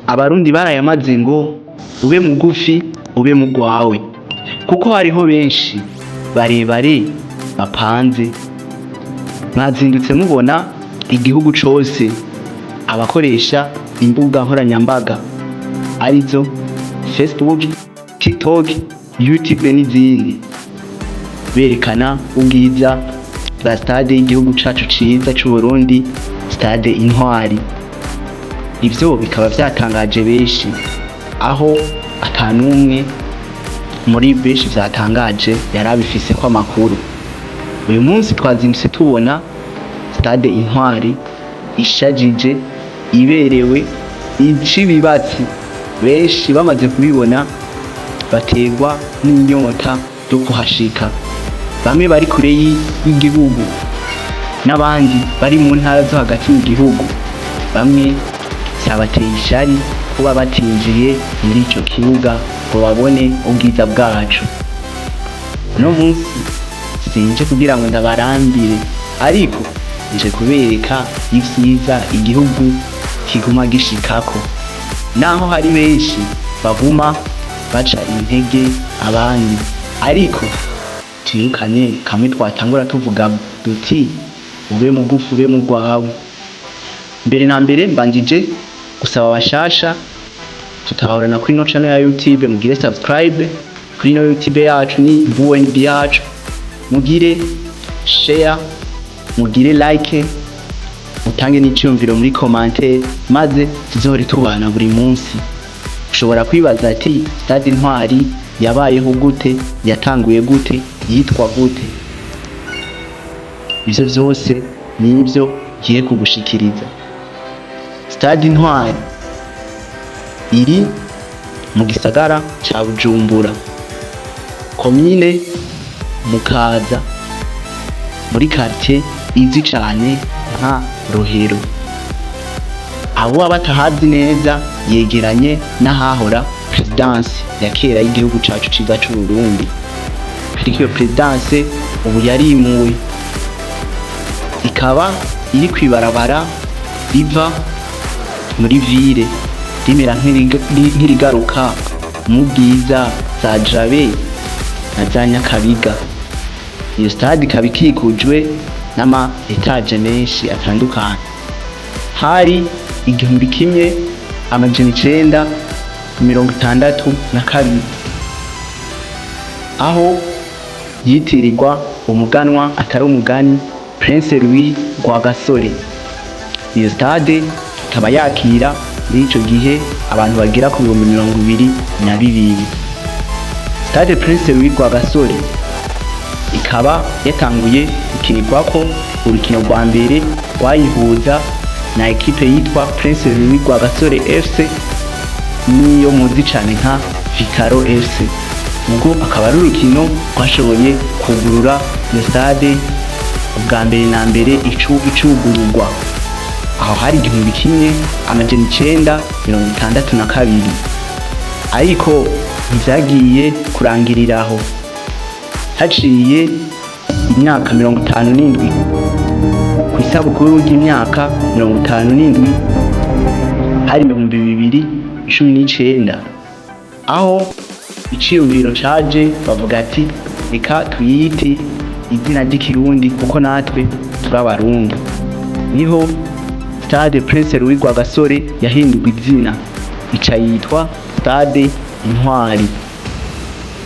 abarundi barayamaze ngo ube mugufi ube mugwawe, kuko hariho benshi barebare bapanze. Mwazindutse mubona igihugu cose abakoresha imbuga nkoranyambaga arizo Facebook, TikTok, YouTube n'izindi, berekana ubwiza bwa stade y'igihugu cacu ciza c'Uburundi, Stade Intwari. Ivyo bikaba vyatangaje benshi, aho atanumwe muri benshi vyatangaje yarabifise ko amakuru. Uyu munsi twazindutse tubona Stade Intwari ishajije, iberewe, icibibatsi. Benshi bamaze kubibona bategwa n'inyota yo kuhashika, bamwe bari kure y'igihugu n'abandi bari mu ntara zo hagati mu gihugu. Bamwe vyabateye ishari kuba batinjiye muri ico kibuga ngo babone ubwiza bwacu. No munsi sinje kugira ngo ndabarambire, ariko nje kubereka ivyiza igihugu kiguma gishikako, naho hari benshi baguma baca intege abandi. Ariko tuyukane kamwe twatangura tuvuga duti ube mugufi ube mugwawe. Mbere na mbere mbanjije gusaba abashasha tutahorana kuri no channel ya YouTube, mugire subscribe kuri no YouTube yacu ni BWB YACU, mugire share, mugire like, mutange n'iciyumviro muri commentaire, maze tuzore tubana buri munsi. Ushobora kwibaza ati Stade Intwari yabayeho gute, yatanguye gute, yitwa gute? Ivyo vyose nivyo ngiye kugushikiriza. Stade Intwari iri mu gisagara ca Bujumbura, komine Mukaza, muri quartier izi cane nka Rohero. Abo batahazi neza, yegeranye n'ahahora presidence ya kera y'igihugu cacu ciza c'Uburundi. Ariko iyo presidence ubu yarimuwe, ikaba iri kwibarabara riva muri ville rimera nk'irigaruka mu Ubwiza, za Jabe na za Nyakabiga. Iyo stade ikaba ikikujwe n'ama etage menshi atandukanye. Hari 1962 aho yitirirwa umuganwa atari umugani Prince Ry'Abantu. Iyo stade ikaba yakira muri ico gihe abantu bagera ku 22,000. Stade Prince Ry'Abantu ikaba yatanguye gukinirwako urukino rwa mbere wayihuza na ekipe yitwa Prince Ry'Abantu FC niyo muzi cane nka Vitaro FC. Ubwo akaba ari urukino rwashoboye kugurura iyo stade ubwa mbere na mbere icugururwa. Aho hari 1962. Ariko ivyagiye kurangiriraho, haciye imyaka 57 kw'isabukuru y'imyaka 57 hari 2019, aho iciyumviro caje bavuga ati reka tuyite izina ry'ikirundi kuko natwe turabarundi. Niho Stade Prince Ry'Abantu yahinduwe izina ica yitwa Stade Intwari.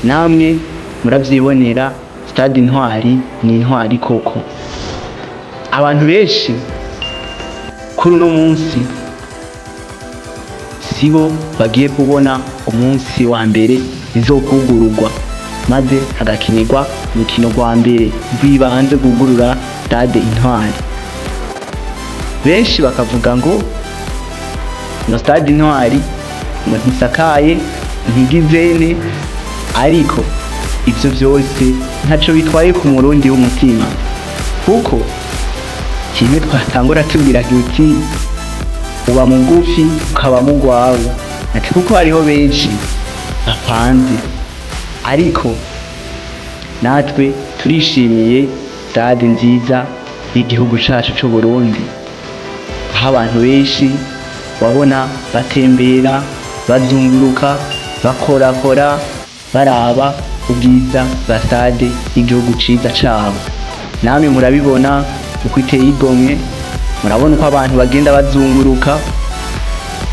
Namwe muravyibonera, Stade Intwari ni intwari koko. Abantu benshi kuri uno munsi sibo bagiye kubona umunsi wa mbere izokugururwa, maze hagakinirwa urukino rwa mbere rw'ibanze kugurura Stade Intwari. Benshi bakavuga ngo no Stade Intwari ngo ntisakaye, ntigizene, ariko ivyo vyose ntaco bitwaye ku murundi w'umutima, kuko kimwe twatangura tubwira uti uba mugufi ukaba mugwawe. Ati kuko hariho benshi bapanze, ariko natwe turishimiye stade nziza y'igihugu cacu c'Uburundi, aho abantu benshi wabona batembera bazunguruka bakorakora baraba ubwiza bwa stade y'igihugu ciza cabo. Namwe murabibona uko iteye igomwe, murabona uko abantu bagenda bazunguruka,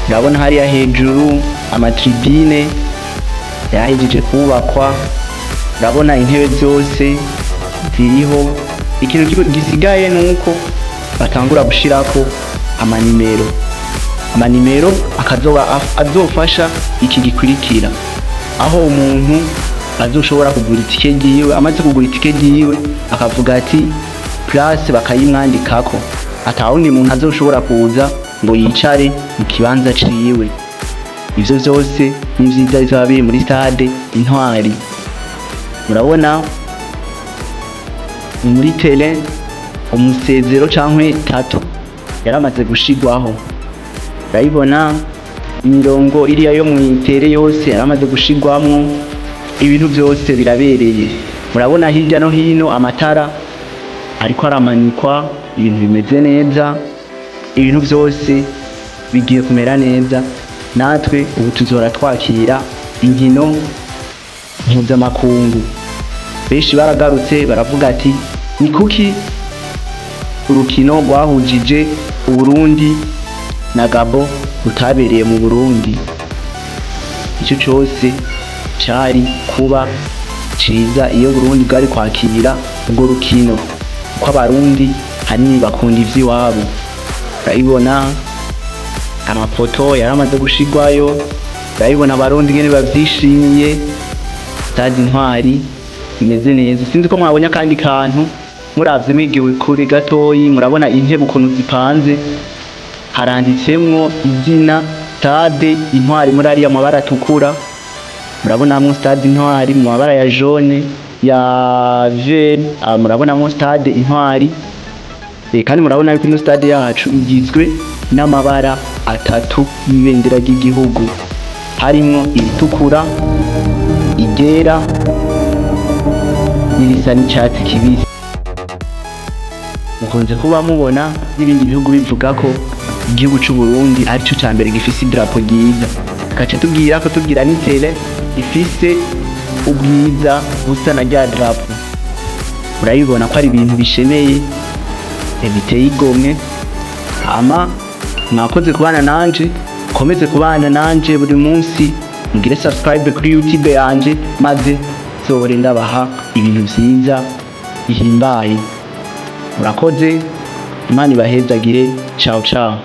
murabona hariya hejuru amatribine yahejeje kubakwa, murabona intebe zose ziriho. Ikintu gisigaye nuko batangura gushirako amanimero azofasha iki gikurikira, aho umuntu azoshobora kugura itike ryiwe, amaze kugura itike ryiwe akavuga ati place bakayimwandikako, atawundi muntu azoshobora kuza ngo yicare mu kibanza ciwe. Ivyo vyose ni vyiza bizaba biri muri stade Intwari. Murabona muri tele umusezero cankwe tatu yaramaze gushigwaho, urayibona imirongo iriya yo mwitere yose yaramaze gushigwamwo, ibintu vyose birabereye. Murabona hirya no hino amatara ariko aramanikwa, ibintu bimeze neza, ibintu vyose bigiye kumera neza. Natwe ubu tuzora twakira inkino mpuzamakungu. Benshi baragarutse baravuga ati ni kuki urukino rwahujije Uburundi na Gabo rutabereye mu Burundi. Ico cose cari kuba ciza iyo Burundi bwari kwakira urwo rukino, kuko abarundi hanini bakunda ivy'iwabo. Urayibona amafoto yaramaze gushigwayo, urayibona abarundi ngene bavyishimiye. Stade Intwari imeze neza. Sinzi ko mwabonye kandi kantu muravye mwigiwe kuri gatoyi, murabona intebe ukuntu zipanze, haranditsemwo izina Stade Intwari muri ariya mabara atukura. Murabonamwo Stade Intwari mu mabara ya jaune ya vert, murabonamwo Stade Intwari. Kandi murabona yuko ino stade yacu igizwe n'amabara atatu y'ibendera ry'igihugu, harimwo iritukura, iryera n'irisa n'icatsi kibisi. Mukunze kuba mubona n'ibindi bihugu bivuga ko igihugu c'u Burundi arico ca mbere gifise idarapo ryiza, kaca tubwira n'itele ifise ubwiza busa na rya darapo. Urayibona ko ari ibintu bishemeye biteye igomwe. Mwakoze kubana nanje, komeze kubana nanje buri munsi, mugire subscribe kuri YouTube yanje, maze nzobore ndabaha ibintu vyiza bihimbaye. Murakoze, Imana ibahezagire. Ciao ciao.